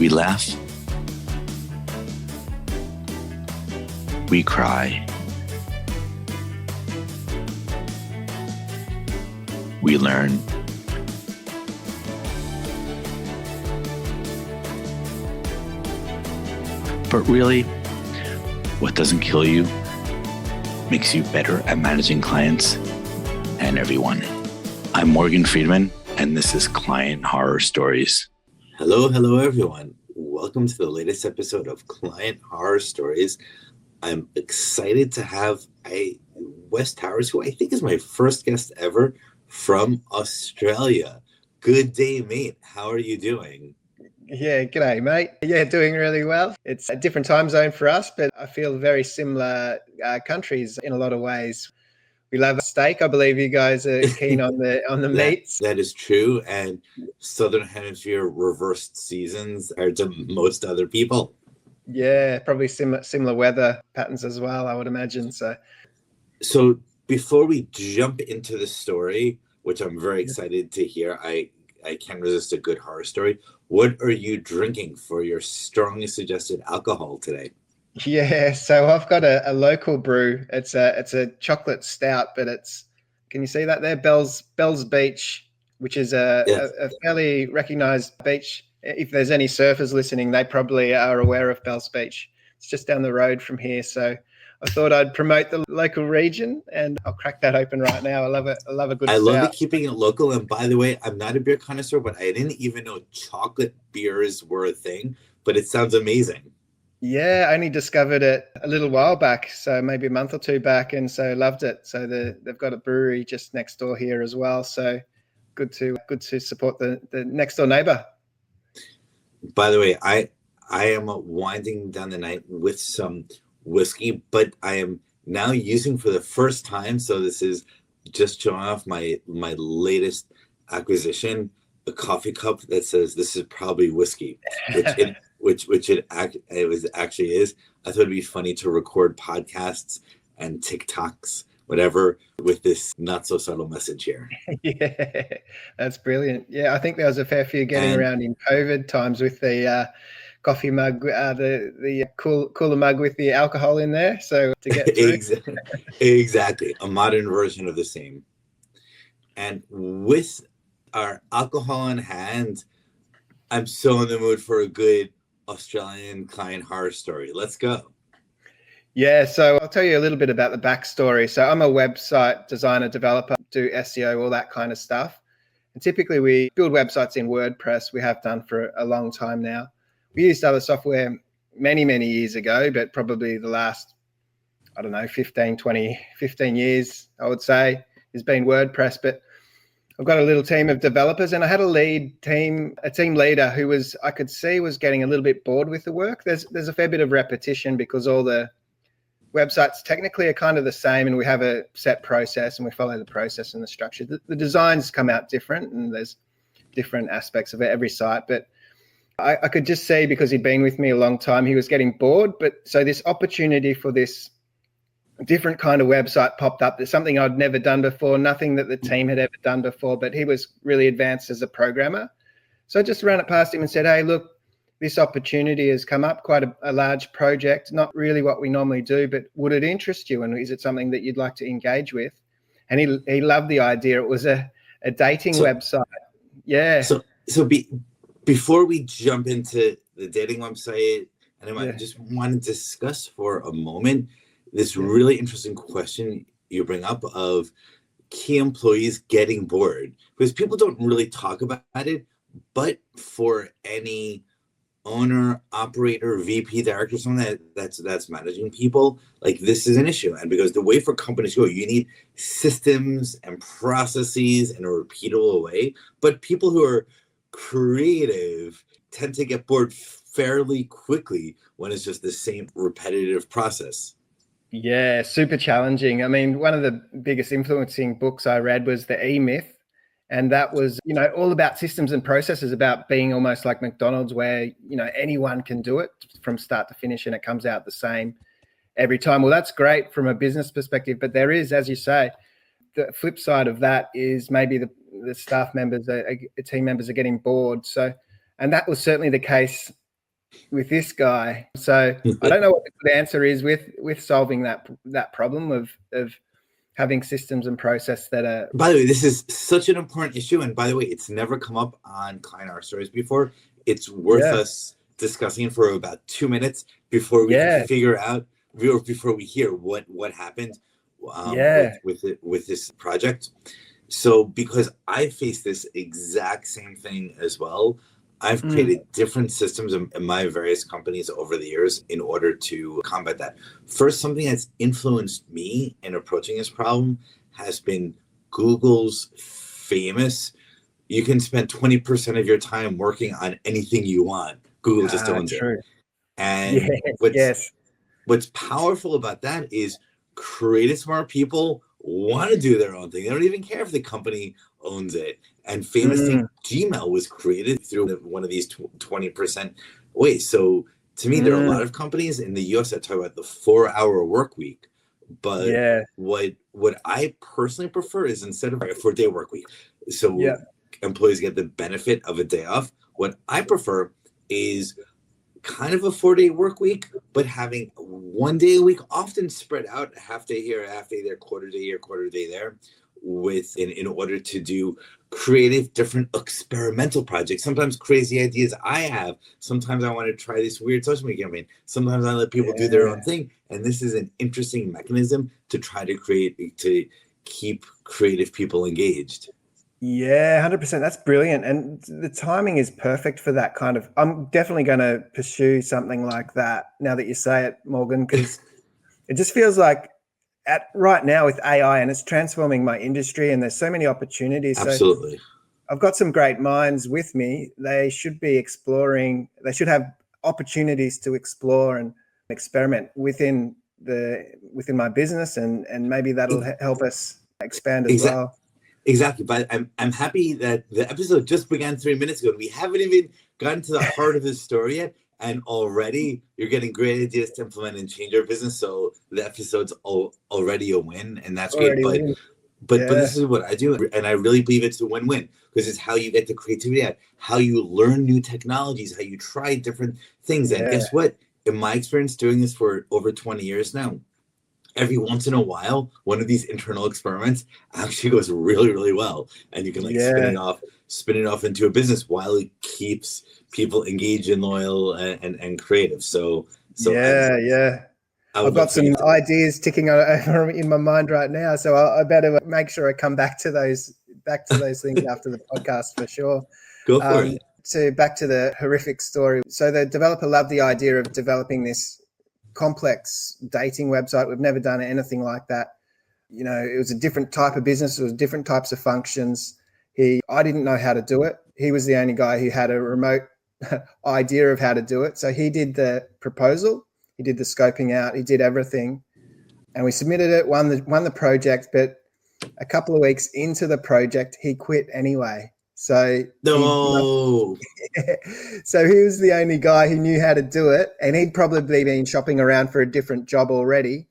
We laugh. We cry. We learn. But really, what doesn't kill you makes you better at managing clients and everyone. I'm Morgan Friedman, and this is Client Horror Stories. Hello, everyone. Welcome to the latest episode of Client Horror Stories. I'm excited to have Wes Towers, who I think is my first guest ever from Australia. Good day, mate. How are you doing? Yeah, g'day, mate. Yeah, doing really well. It's a different time zone for us, but I feel very similar countries in a lot of ways. We love steak. I believe you guys are keen on the meats. That is true. And Southern Hemisphere reversed seasons compared to most other people. Yeah, probably similar weather patterns as well, I would imagine. So before we jump into the story, which I'm very excited to hear, I can't resist a good horror story. What are you drinking for your strongly suggested alcohol today? Yeah, so I've got a local brew. It's a chocolate stout, but can you see that there? Bell's Beach, which is a fairly recognised beach. If there's any surfers listening, they probably are aware of Bell's Beach. It's just down the road from here. So I thought I'd promote the local region, and I'll crack that open right now. I love it. I love a good stout. I love it keeping it local. And by the way, I'm not a beer connoisseur, but I didn't even know chocolate beers were a thing, but it sounds amazing. Yeah, I only discovered it a little while back, so maybe a month or two back, and so loved it. So they've got a brewery just next door here as well. So good to support the next door neighbor. By the way, I am winding down the night with some whiskey, but I am now using for the first time, so this is just showing off my latest acquisition, a coffee cup that says this is probably whiskey, which it actually is. I thought it'd be funny to record podcasts and TikToks, whatever, with this not so subtle message here. Yeah, that's brilliant. Yeah, I think there was a fair few getting around in COVID times with the coffee mug, the cooler mug with the alcohol in there. So to get through. Exactly, a modern version of the same. And with our alcohol in hand, I'm so in the mood for a good Australian client horror story. Let's go. Yeah, so I'll tell you a little bit about the backstory. So I'm a website designer, developer, do SEO, all that kind of stuff. And typically we build websites in WordPress. We have done for a long time now. We used other software many, many years ago, but probably the last, 15 years, I would say, has been WordPress. But I've got a little team of developers, and I had a team leader who I could see was getting a little bit bored with the work. There's a fair bit of repetition because all the websites technically are kind of the same, and we have a set process and we follow the process and the structure. The designs come out different, and there's different aspects of every site, but I could just see, because he'd been with me a long time, he was getting bored. But so this opportunity for this different kind of website popped up. There's something I'd never done before, nothing that the team had ever done before, but he was really advanced as a programmer. So I just ran it past him and said, hey, look, this opportunity has come up, quite a large project, not really what we normally do, but would it interest you? And is it something that you'd like to engage with? And he loved the idea. It was a dating website. Yeah. So before we jump into the dating website, and I just want to discuss for a moment this really interesting question you bring up of key employees getting bored, because people don't really talk about it, but for any owner, operator, VP, director, someone that's managing people, like, this is an issue. And because the way for companies to go, you need systems and processes in a repeatable way, but people who are creative tend to get bored fairly quickly when it's just the same repetitive process. Yeah, super challenging. I mean, one of the biggest influencing books I read was The E-Myth. And that was, all about systems and processes, about being almost like McDonald's, where, anyone can do it from start to finish and it comes out the same every time. Well, that's great from a business perspective, but there is, as you say, the flip side of that is maybe the staff members, team members are getting bored. So, and that was certainly the case with this guy. So I don't know what the good answer is with solving that problem of having systems and process that are. By the way, this is such an important issue, and by the way, it's never come up on Client R Stories before. It's worth us discussing it for about 2 minutes before we can figure out, or before we hear what happened with this project. So because I face this exact same thing as well, I've created different systems in my various companies over the years in order to combat that. First, something that's influenced me in approaching this problem has been Google's famous, you can spend 20% of your time working on anything you want. Google just owns it. And what's powerful about that is creative, smart people want to do their own thing. They don't even care if the company owns it. And famously, Gmail was created through one of these 20% ways. So to me, there are a lot of companies in the US that talk about the 4-hour work week. But what I personally prefer is instead of a 4-day work week, so employees get the benefit of a day off. What I prefer is kind of a 4-day work week, but having 1 day a week, often spread out, a half day here, a half day there, quarter day here, quarter day there, in order to do creative, different experimental projects. Sometimes crazy ideas I have. Sometimes I want to try this weird social media campaign. Sometimes I let people do their own thing. And this is an interesting mechanism to try to keep creative people engaged. Yeah, 100%. That's brilliant. And the timing is perfect for that kind of. I'm definitely going to pursue something like that now that you say it, Morgan, because it just feels like right now with AI, and it's transforming my industry, and there's so many opportunities. Absolutely. So I've got some great minds with me. They should be exploring. They should have opportunities to explore and experiment within my business, and maybe that'll help us expand as well. Exactly, but I'm happy that the episode just began 3 minutes ago. We haven't even gotten to the heart of the story yet, and already you're getting great ideas to implement and change our business. So the episode's already a win, and that's great. But this is what I do, and I really believe it's a win-win because it's how you get the creativity out, how you learn new technologies, how you try different things. And guess what? In my experience doing this for over 20 years now, every once in a while, one of these internal experiments actually goes really, really well. And you can spin it off into a business while it keeps people engaged and loyal and creative. So I've got some ideas ticking over in my mind right now. So I better make sure I come back to those things after the podcast for sure. Go for it. So back to the horrific story. So the developer loved the idea of developing this complex dating website. We've never done anything like that. You know, it was a different type of business. It was different types of functions. I didn't know how to do it. He was the only guy who had a remote idea of how to do it. So he did the proposal, he did the scoping out, he did everything, and we submitted it, won the project. But a couple of weeks into the project, he quit anyway. So so he was the only guy who knew how to do it, and he'd probably been shopping around for a different job already.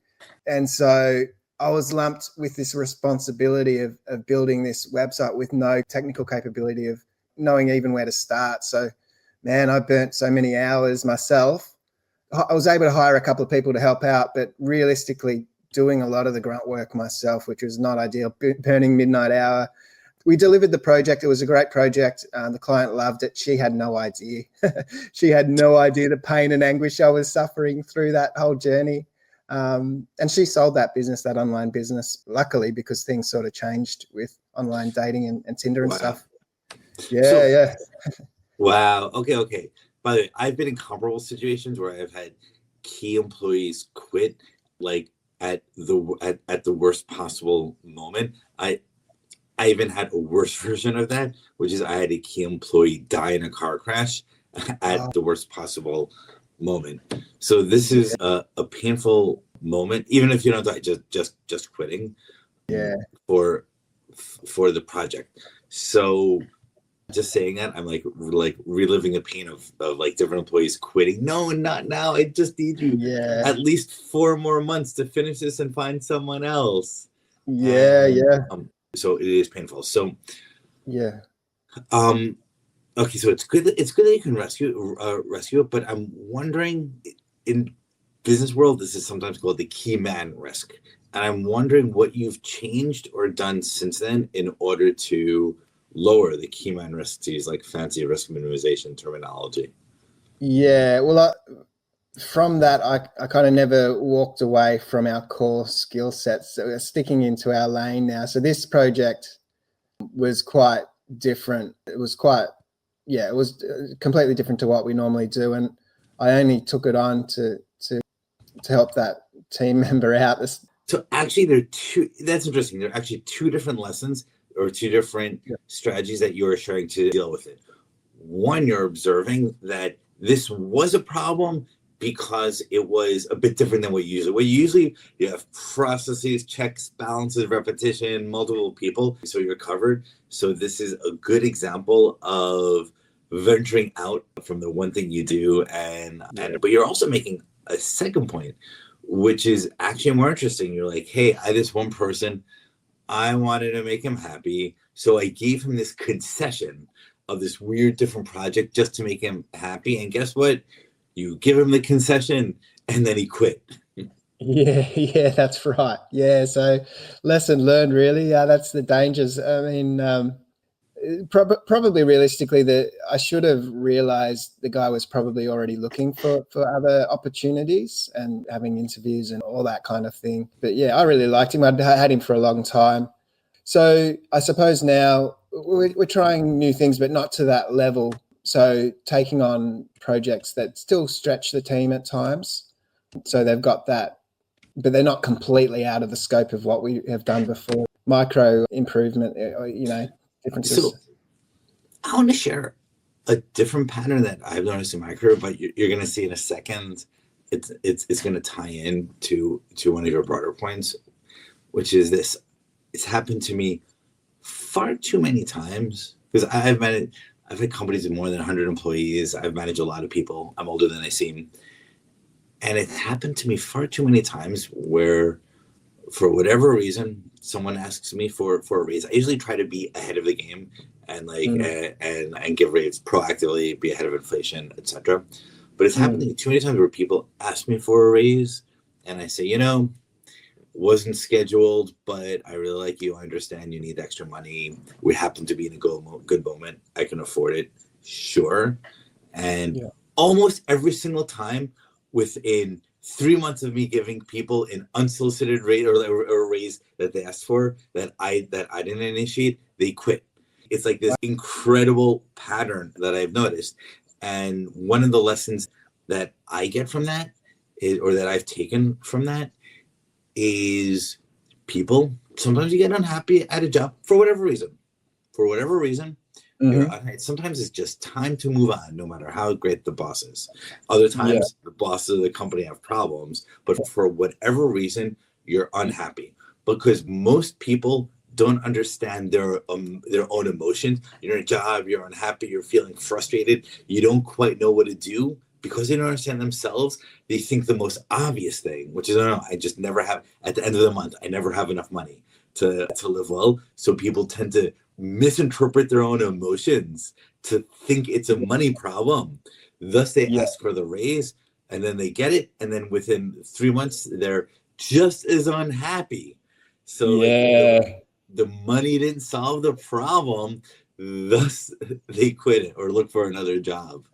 And so I was lumped with this responsibility of building this website with no technical capability of knowing even where to start. So, man, I burnt so many hours myself. I was able to hire a couple of people to help out, but realistically doing a lot of the grunt work myself, which was not ideal, burning midnight hour. We delivered the project. It was a great project. The client loved it. She had no idea. She had no idea the pain and anguish I was suffering through that whole journey. And she sold that business, that online business, luckily, because things sort of changed with online dating and Tinder and stuff. Wow. Okay. By the way, I've been in comparable situations where I've had key employees quit, like at the worst possible moment. I even had a worse version of that, which is I had a key employee die in a car crash at the worst possible moment. So this is a painful moment, even if you don't die, just quitting for the project. So just saying that, I'm like reliving the pain of like different employees quitting. No, not now. I just need you at least 4 more months to finish this and find someone else. So it is painful. So Okay, so it's good that you can rescue it, but I'm wondering, in business world, this is sometimes called the key man risk, and I'm wondering what you've changed or done since then in order to lower the key man risk, to use like fancy risk minimization terminology. Yeah, well, from that, I kind of never walked away from our core skill sets. So we're sticking into our lane now. So this project was quite different. It was completely different to what we normally do. And I only took it on to help that team member out. So actually, there are two. That's interesting. There are actually two different lessons or two different strategies that you're sharing to deal with it. One, you're observing that this was a problem because it was a bit different than what you usually. What you have processes, checks, balances, repetition, multiple people, so you're covered. So this is a good example of venturing out from the one thing you do, and but you're also making a second point, which is actually more interesting. You're like, hey, I this one person, I wanted to make him happy, so I gave him this concession of this weird different project just to make him happy. And guess what? You give him the concession and then he quit. Yeah, that's right. Yeah, so lesson learned, really. Yeah, that's the dangers. I mean, probably realistically, that I should have realized the guy was probably already looking for other opportunities and having interviews and all that kind of thing. But yeah, I really liked him. I'd had him for a long time. So I suppose now we're trying new things, but not to that level. So taking on projects that still stretch the team at times. So they've got that, but they're not completely out of the scope of what we have done before. Micro improvement, differences. So I want to share a different pattern that I've noticed in my career, but you're going to see in a second. It's going to tie in to one of your broader points, which is this. It's happened to me far too many times because I've had companies with more than 100 employees. I've managed a lot of people. I'm older than I seem. And it happened to me far too many times where, for whatever reason, someone asks me for a raise. I usually try to be ahead of the game and and give raises proactively, be ahead of inflation, etc. But it's happening too many times where people ask me for a raise and I say, wasn't scheduled, but I really like you. I understand you need extra money. We happen to be in a good moment. I can afford it. Sure. And almost every single time within 3 months of me giving people an unsolicited rate or a raise that they asked for that I didn't initiate, they quit. It's like this incredible pattern that I've noticed. And one of the lessons that I get from that or that I've taken from that is people, sometimes you get unhappy at a job for whatever reason. Sometimes it's just time to move on, no matter how great the boss is. Other times, the bosses of the company have problems, but for whatever reason, you're unhappy. Because most people don't understand their own emotions. You're in a job, you're unhappy, you're feeling frustrated, you don't quite know what to do. Because they don't understand themselves, they think the most obvious thing, which is, I just never have, at the end of the month, I never have enough money to live well. So people tend to misinterpret their own emotions to think it's a money problem. Thus, they ask for the raise, and then they get it. And then within 3 months, they're just as unhappy. So the money didn't solve the problem. Thus, they quit it or look for another job.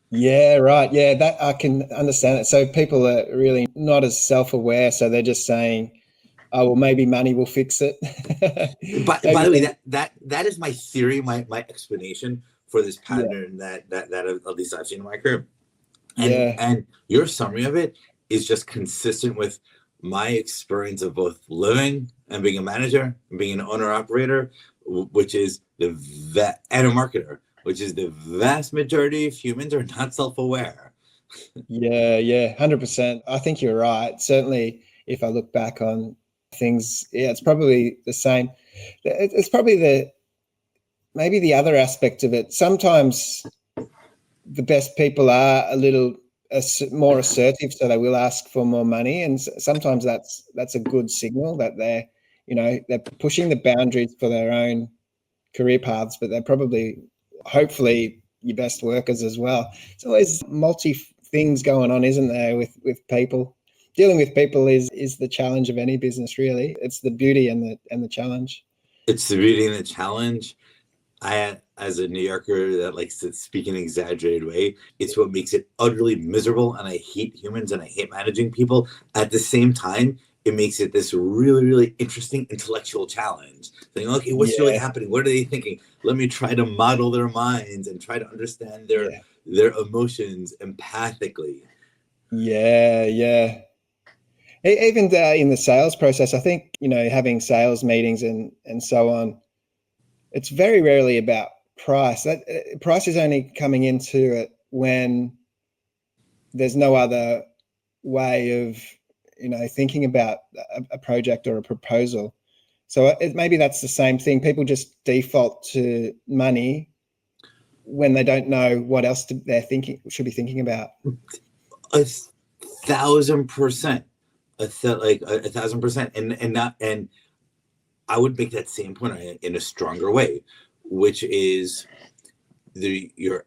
Yeah, right. Yeah, that I can understand it. So people are really not as self-aware. So they're just saying, "Oh, well, maybe money will fix it." By the way, that is my theory, my explanation for this pattern that at least I've seen in my career. And your summary of it is just consistent with my experience of both living and being a manager and being an owner operator, which is and a marketer, which is the vast majority of humans are not self-aware. 100%. I think you're right. Certainly, if I look back on things, it's probably the same. It's probably maybe the other aspect of it. Sometimes the best people are a little more assertive, so they will ask for more money, and sometimes that's a good signal that they're pushing the boundaries for their own career paths, but they're probably hopefully your best workers as well. It's always multi things going on, isn't there, with people. Dealing with people is the challenge of any business, really. It's the beauty and the challenge. It's the beauty and the challenge. I, as a New Yorker that likes to speak in an exaggerated way, it's what makes it utterly miserable. And I hate humans and I hate managing people. At the same time, it makes it this really, really interesting intellectual challenge. Saying, okay, what's really happening? What are they thinking? Let me try to model their minds and try to understand their emotions empathically. Yeah. Even in the sales process, I think, having sales meetings and so on, it's very rarely about price. That price is only coming into it when there's no other way of, thinking about a project or a proposal. So maybe that's the same thing. People just default to money when they don't know what else should be thinking about. 1,000%. 1,000%. And I would make that same point in a stronger way, which is you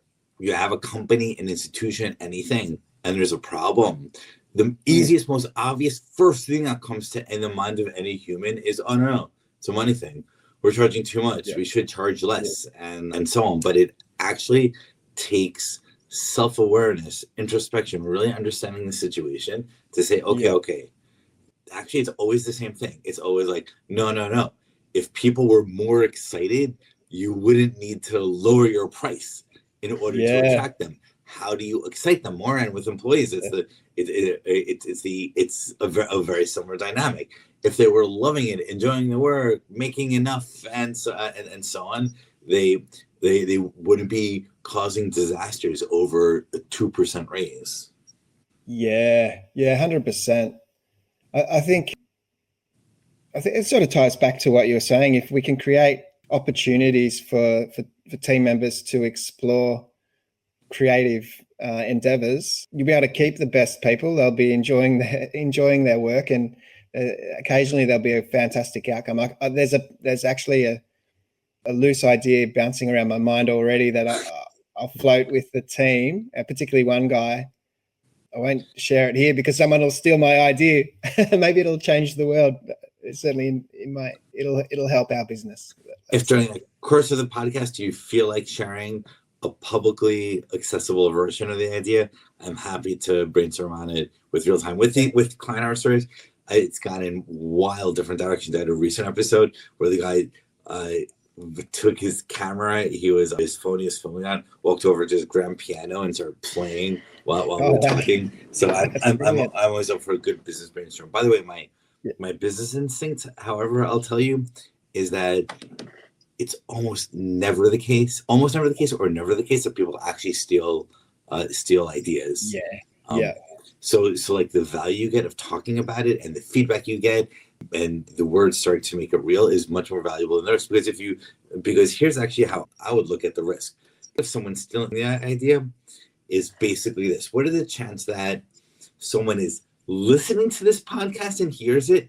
have a company, an institution, anything, and there's a problem. The easiest, most obvious first thing that comes to in the mind of any human is, oh no, it's a money thing. We're charging too much. We should charge less, and so on. But it actually takes self-awareness, introspection, really understanding the situation to say, okay. Actually, it's always the same thing. It's always like, no. If people were more excited, you wouldn't need to lower your price in order to attract them. How do you excite them more? And with employees, it's a very similar dynamic. If they were loving it, enjoying the work, making enough, and so on, they wouldn't be causing disasters over a 2% raise. Yeah, 100%. I think it sort of ties back to what you were saying. If we can create opportunities for team members to explore creative endeavors, you'll be able to keep the best people. They'll be enjoying their work, and occasionally there'll be a fantastic outcome. There's actually a loose idea bouncing around my mind already that I'll float with the team, particularly one guy. I won't share it here because someone will steal my idea. Maybe it'll change the world. Certainly, it'll help our business. If during the course of the podcast you feel like sharing a publicly accessible version of the idea, I'm happy to brainstorm on it with real time. With client hour stories, it's gone in wild different directions. I had a recent episode where the guy took his camera, his phone he was filming on, walked over to his grand piano and started playing while we're talking. So I'm always up for a good business brainstorm. By the way, my business instinct, however, I'll tell you, is that it's almost never the case, or never the case that people actually steal ideas. So like the value you get of talking about it and the feedback you get and the words start to make it real is much more valuable than the rest. Because here's actually how I would look at the risk. If someone's stealing the idea is basically this: what are the chances that someone is listening to this podcast and hears it,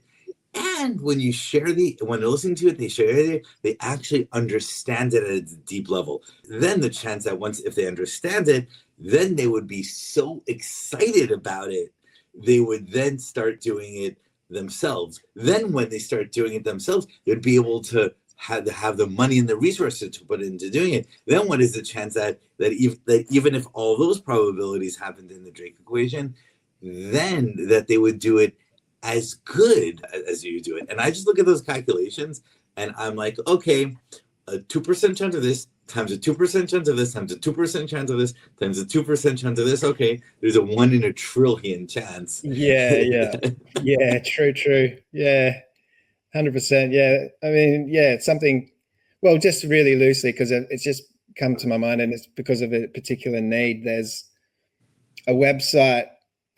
and when they're listening to it, they share it, they actually understand it at a deep level? Then the chance that if they understand it, then they would be so excited about it, they would then start doing it themselves. Then when they start doing it themselves, they'd be able to have the money and the resources to put into doing it. Then what is the chance that even if all those probabilities happened in the Drake equation, then that they would do it as good as you do it? And I just look at those calculations and I'm like, okay, a 2% chance of this times a 2% chance of this times a 2% chance of this times a 2% chance of this. Okay, there's a 1 in a trillion chance. Yeah, true. Yeah, 100%. Yeah, I mean, it's something. Well, just really loosely, because it's just come to my mind, and it's because of a particular need. There's a website.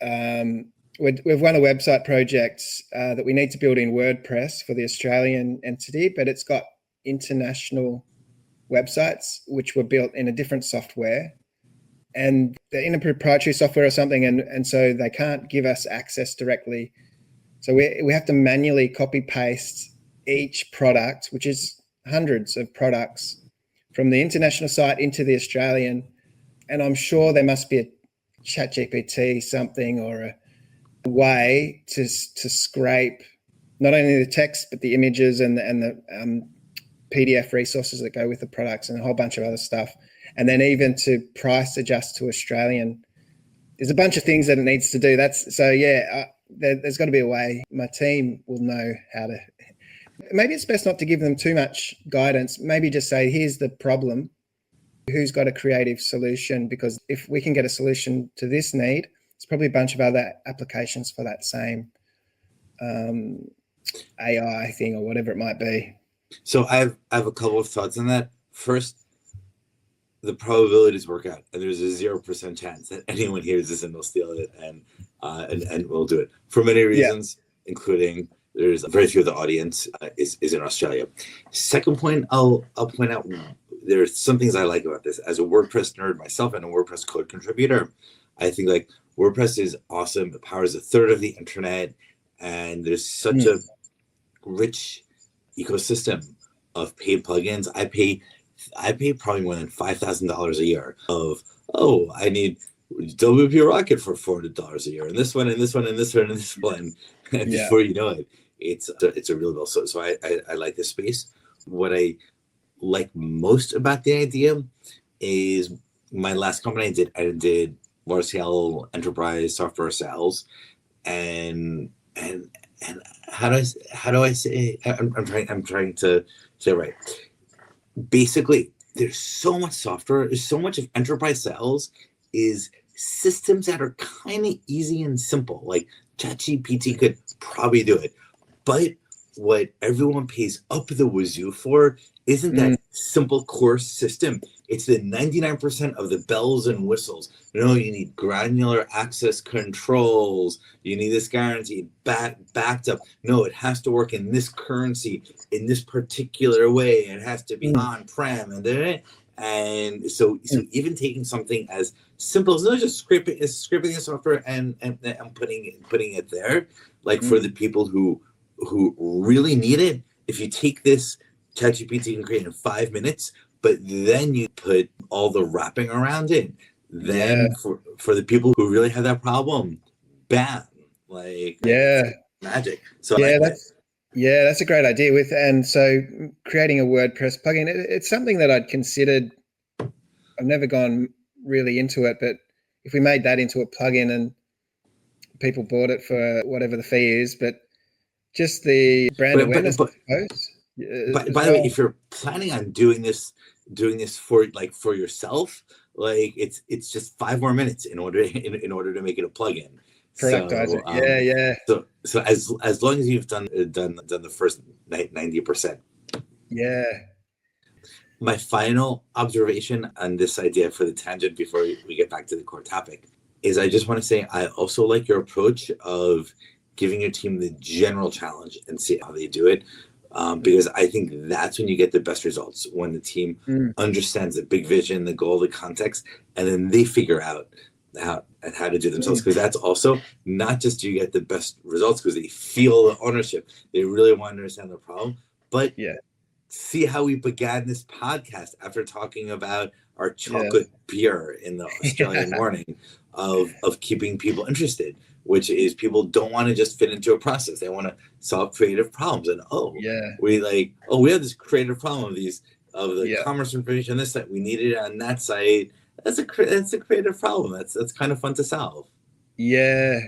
We've won a website project that we need to build in WordPress for the Australian entity, but it's got international websites which were built in a different software, and they're in a proprietary software or something, and so they can't give us access directly. So we have to manually copy paste each product, which is hundreds of products, from the international site into the Australian. And I'm sure there must be a ChatGPT something or a way to scrape not only the text but the images and the PDF resources that go with the products and a whole bunch of other stuff, and then even to price adjust to Australian. There's a bunch of things that it needs to do. There's got to be a way. My team will know how to. Maybe it's best not to give them too much guidance. Maybe just say, here's the problem. Who's got a creative solution? Because if we can get a solution to this need, there's probably a bunch of other applications for that same AI thing or whatever it might be. So I have a couple of thoughts on that. First, the probabilities work out, and there's a 0% chance that anyone hears this and will steal it and will do it for many reasons, including there's very few of the audience is in Australia. Second point, I'll point out, there's some things I like about this. As a WordPress nerd myself and a WordPress code contributor, I think like WordPress is awesome. It powers a third of the internet, and there's such a rich ecosystem of paid plugins. I pay probably more than $5,000 a year of, I need WP Rocket for $400 a year, and this one, and this one, and this one, and this one. And before you know it, it's a real bill. So I like this space. What I like most about the idea is my last company I did large scale enterprise software sales, and how do I say, I'm trying to say it right. Basically, there's so much software, there's so much of enterprise sales is systems that are kind of easy and simple. Like ChatGPT could probably do it, but what everyone pays up the wazoo for isn't that simple core system. It's the 99% of the bells and whistles. No, you need granular access controls. You need this guaranteed backed up. No, it has to work in this currency in this particular way. It has to be on-prem and so even taking something as simple as just scraping the software and putting it there, like for the people who really need it. If you take this, ChatGPT can create in 5 minutes, but then you put all the wrapping around it. Then for the people who really have that problem, bam, like magic. So that's a great idea. And so creating a WordPress plugin, it's something that I'd considered. I've never gone really into it, but if we made that into a plugin and people bought it for whatever the fee is, but just the brand awareness, I suppose. By the way, if you're planning on doing this for yourself, like it's just 5 more minutes in order to make it a plugin. Productize it. So as long as you've done the first 90%. Yeah. My final observation on this idea for the tangent before we get back to the core topic is I just want to say I also like your approach of giving your team the general challenge and see how they do it. Because I think that's when you get the best results, when the team understands the big vision, the goal, the context, and then they figure out how to do themselves. Because that's also not just you get the best results because they feel the ownership. They really want to understand the problem. But see how we began this podcast after talking about our chocolate beer in the Australian morning of keeping people interested, which is people don't want to just fit into a process. They want to solve creative problems. And we have this creative problem of the commerce information on this site. We need it on that site. That's a creative problem. That's kind of fun to solve. Yeah.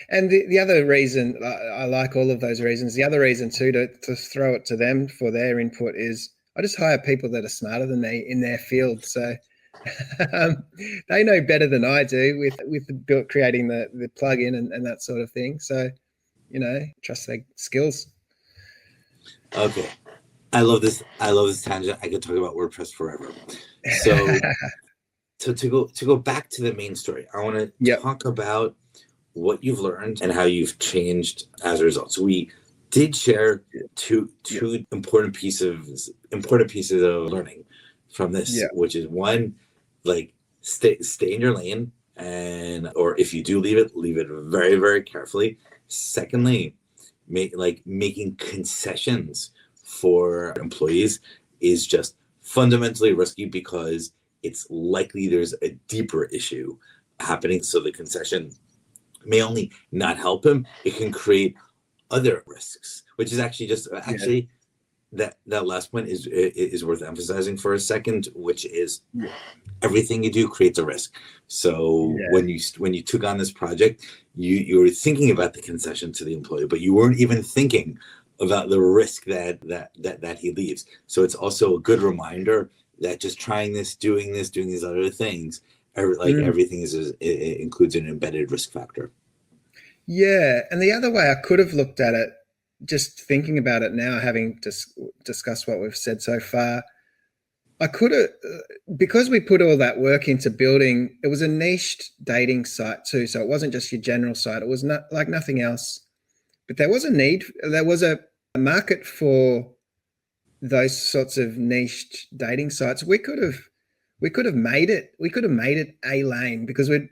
And the other reason, I like all of those reasons. The other reason too, to throw it to them for their input is I just hire people that are smarter than me in their field. So they know better than I do with creating the plugin and that sort of thing. So, trust their skills. Okay. I love this tangent. I could talk about WordPress forever. So to go back to the main story, I want to talk about what you've learned and how you've changed as a result. So we did share two important pieces of learning from this, which is one, like stay in your lane, or if you do leave it very, very carefully. Secondly, making concessions for employees is just fundamentally risky because it's likely there's a deeper issue happening. So the concession may only not help him, it can create other risks, which is actually just that last point is worth emphasizing for a second, which is everything you do creates a risk. So when you took on this project, you were thinking about the concession to the employee, but you weren't even thinking about the risk that he leaves. So it's also a good reminder that just trying this, doing these other things, everything includes an embedded risk factor. Yeah, and the other way I could have looked at it, just thinking about it now, having discussed what we've said so far, I could have, because we put all that work into building, it was a niched dating site too. So it wasn't just your general site. It was not like nothing else. But there was a need, there was a market for those sorts of niched dating sites. We could have made it a lane, because we're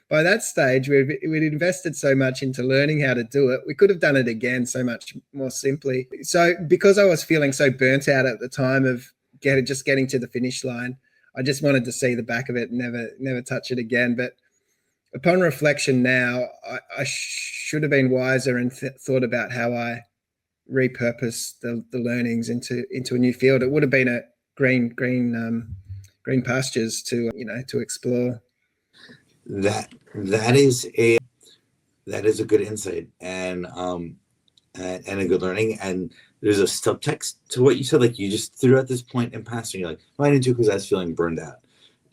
by that stage we'd invested so much into learning how to do it. We could have done it again so much more simply. So because I was feeling so burnt out at the time of getting to the finish line, I just wanted to see the back of it and never touch it again. But upon reflection now, I should have been wiser and thought about how I repurpose the learnings into a new field. It would have been a green pastures to explore. That is a good insight and a good learning. And there's a subtext to what you said. Like, you just threw at this point in passing, you're like, well, I didn't do it because I was feeling burned out.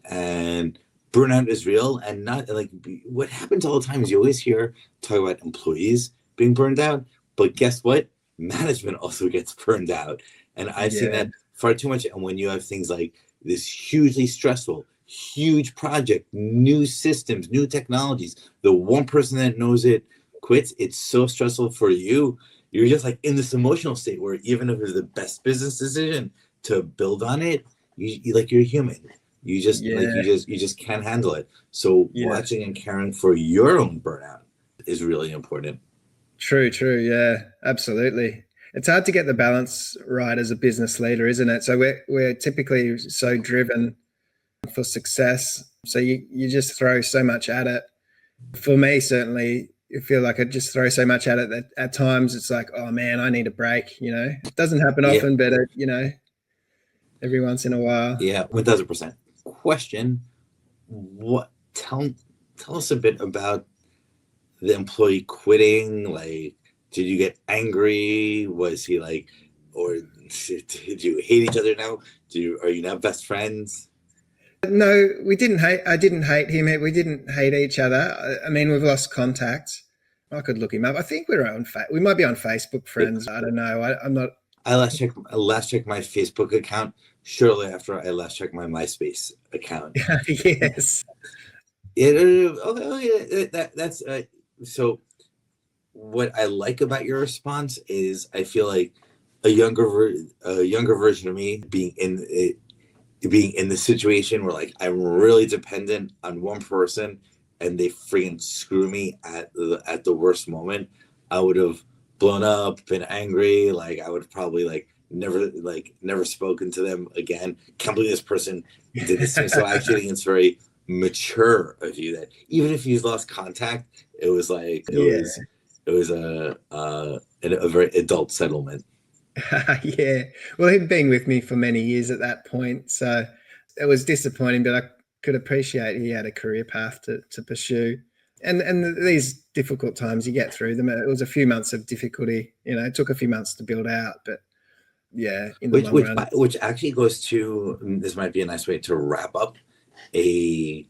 And burnout is real, and not like what happens all the time is you always hear talk about employees being burned out, but guess what? Management also gets burned out. And I've seen that far too much. And when you have things like this hugely stressful, huge project, new systems, new technologies, the one person that knows it quits, it's so stressful for you. You're just like in this emotional state where even if it's the best business decision to build on it, you're human. You just can't handle it. So watching and caring for your own burnout is really important. True. Yeah, absolutely. It's hard to get the balance right as a business leader, isn't it? So we're typically so driven for success. So you just throw so much at it. For me, certainly, I feel like I just throw so much at it that at times it's like, oh man, I need a break. It doesn't happen often, but every once in a while. Yeah, 1,000%. Question: tell us a bit about the employee quitting. Like, did you get angry? Was he like, or did you hate each other now? Are you now best friends? No, we didn't hate. I didn't hate him. We didn't hate each other. I mean, we've lost contact. I could look him up. I think we might be on Facebook friends. I don't know. I'm not. I last checked my Facebook account shortly after I last checked my MySpace account. Yes. That's so. What I like about your response is I feel like a younger version of me being in the situation where like I'm really dependent on one person and they freaking screw me at the worst moment. I would have blown up, been angry. Like, I would have probably never spoken to them again. Can't believe this person did this to me. So I actually think it's very mature of you that even if you've lost contact, it was like it was a very adult settlement. Yeah. Well, he'd been with me for many years at that point, so it was disappointing, but I could appreciate he had a career path to pursue. And these difficult times, you get through them. It was a few months of difficulty. It took a few months to build out, but yeah, in the long run. Which actually goes to, this might be a nice way to wrap up we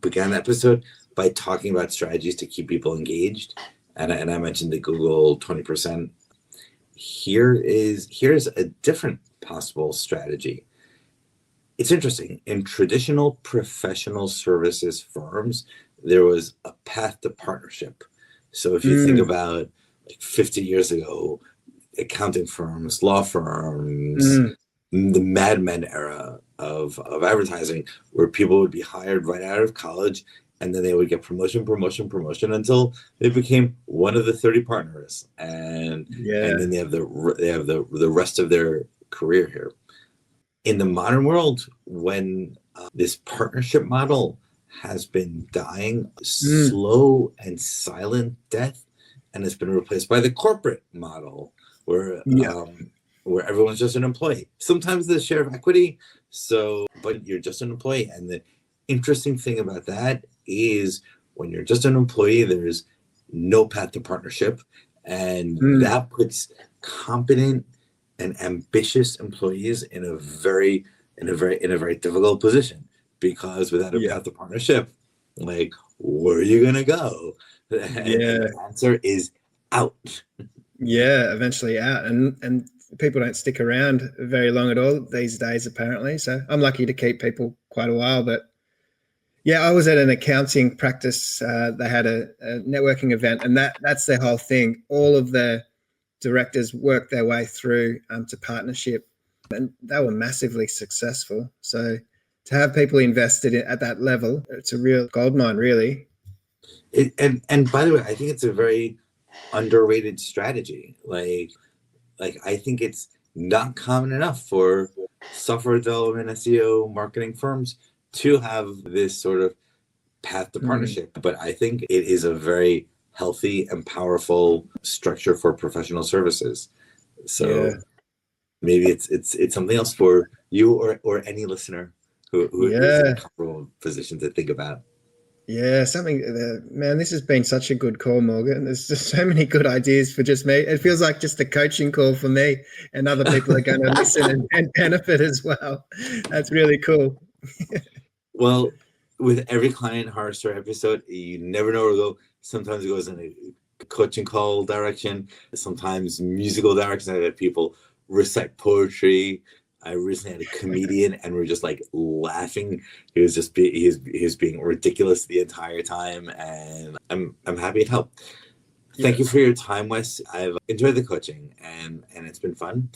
began the episode by talking about strategies to keep people engaged. And I mentioned the Google 20%. Here's a different possible strategy. It's interesting. In traditional professional services firms, there was a path to partnership. So if you think about like 50 years ago, accounting firms, law firms, the Mad Men era of advertising, where people would be hired right out of college and then they would get promotion until they became one of the 30 partners, and then they have the rest of their career here. In the modern world, when this partnership model has been dying slow and silent death, and it's been replaced by the corporate model where everyone's just an employee. Sometimes there's share of equity, but you're just an employee. And the interesting thing about that is when you're just an employee, there's no path to partnership, and that puts competent and ambitious employees in a very difficult position, because without a path to partnership, like, where are you gonna go? And the answer is out. Eventually out, and people don't stick around very long at all these days, apparently. So I'm lucky to keep people quite a while. But I was at an accounting practice. They had a networking event, and that's their whole thing. All of the directors worked their way through to partnership, and they were massively successful. So to have people invested at that level, it's a real goldmine, really. And by the way, I think it's a very underrated strategy. Like I think it's not common enough for software development, SEO, marketing firms to have this sort of path to partnership. But I think it is a very healthy and powerful structure for professional services. So maybe it's something else for you or any listener who is in a comfortable position to think about. Man, this has been such a good call, Morgan. There's just so many good ideas for just me. It feels like just a coaching call for me, and other people are going to listen and benefit as well. That's really cool. Well, with every client horror story episode, you never know where to go. Sometimes it goes in a coaching call direction, sometimes musical direction. I have people recite poetry. I recently had a comedian, and we're just like laughing. He was being ridiculous the entire time, and I'm happy to help. Thank you for your time, Wes. I've enjoyed the coaching, and it's been fun.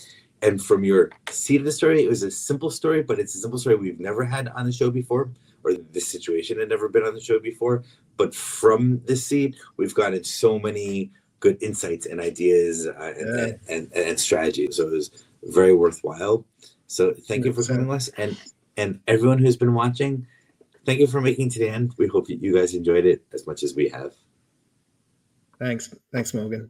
And from your seed of the story, it was a simple story, but it's a simple story we've never had on the show before, or this situation had never been on the show before. But from this seed, we've gotten so many good insights and ideas and strategies. So it was very worthwhile. So thank you for coming, Wes, and everyone who's been watching. Thank you for making today end. We hope that you guys enjoyed it as much as we have. Thanks, Morgan.